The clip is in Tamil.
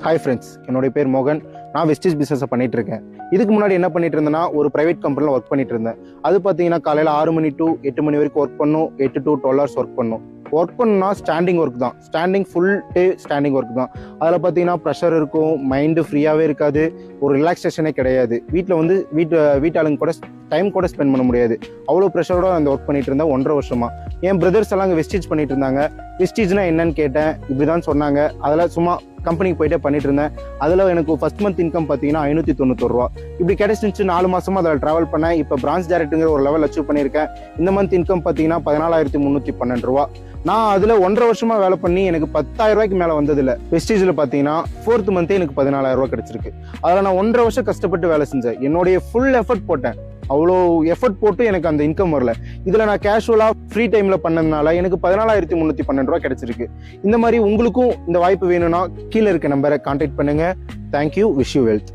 ஹாய் ஃப்ரெண்ட்ஸ், என்னுடைய பேர் மோகன். நான் வெஸ்டேஜ் பிஸ்னஸை பண்ணிட்டு இருக்கேன். இதுக்கு முன்னாடி என்ன பண்ணிட்டு இருந்தேன்னா, ஒரு பிரைவேட் கம்பெனியில் ஒர்க் பண்ணிட்டு இருந்தேன். அது பார்த்தீங்கன்னா காலையில் 6 மணி டு 8 மணி வரைக்கும் ஒர்க் பண்ணும். 8 to 12 hours ஒர்க் பண்ணும். ஒர்க் பண்ணா ஸ்டாண்டிங் ஒர்க் தான், ஃபுல் டே ஸ்டாண்டிங் ஒர்க் தான். அதில் பார்த்தீங்கன்னா ப்ரெஷர் இருக்கும், மைண்டு ஃப்ரீயாகவே இருக்காது, ஒரு ரிலாக்ஸேஷனே கிடையாது. வீட்டாளுங்க கூட டைம் கூட ஸ்பெண்ட் பண்ண முடியாது. அவ்வளோ ப்ரெஷரோட அந்த ஒர்க் பண்ணிட்டு இருந்தேன் 1.5 வருஷமா. என் பிரதர்ஸ் எல்லாம் அங்கே வெஸ்டேஜ் பண்ணிட்டு இருந்தாங்க. வெஸ்டேஜ்னா என்னன்னு கேட்டேன், இப்படிதான் சொன்னாங்க. அதெல்லாம் சும்மா கம்பெனிக்கு போயிட்டே பண்ணிட்டு இருந்தேன். அதில் எனக்கு ஃபர்ஸ்ட் மந்த் இன்கம் பார்த்தீங்கன்னா 591 ரூபா இப்படி கிடைச்சிருந்துச்சு. 4 மாசமா அதில் ட்ராவல் பண்ணேன். இப்போ பிரான்ச் டைரக்டருங்கிற ஒரு லெவல் அச்சீவ் பண்ணியிருக்கேன். இந்த மந்த் இன்கம் பார்த்தீங்கன்னா 14,312 ரூபா. நான் அதில் 1.5 வருஷமா வேலை பண்ணி எனக்கு 10,000 ரூபாய்க்கு மேலே வந்ததில்லை. வெஸ்டேஜில் பார்த்தீங்கன்னா 4th மந்த்தே எனக்கு 14,000 ரூபா கிடைச்சிருக்கு. அதில் நான் 1.5 வருஷம் கஷ்டப்பட்டு வேலை செஞ்சேன். என்னுடைய ஃபுல் எஃபர்ட் போட்டேன். அவ்வளோ எஃபர்ட் போட்டு எனக்கு அந்த இன்கம் வரல. இதில் நான் கேஷுவலாக ஃப்ரீ டைமில் பண்ணதுனால எனக்கு 14,312 ரூபா கிடைச்சிருக்கு. இந்த மாதிரி உங்களுக்கும் இந்த வாய்ப்பு வேணும்னா கீழே இருக்க நம்பரை கான்டாக்ட் பண்ணுங்க. தேங்க்யூ. Wish you wealth.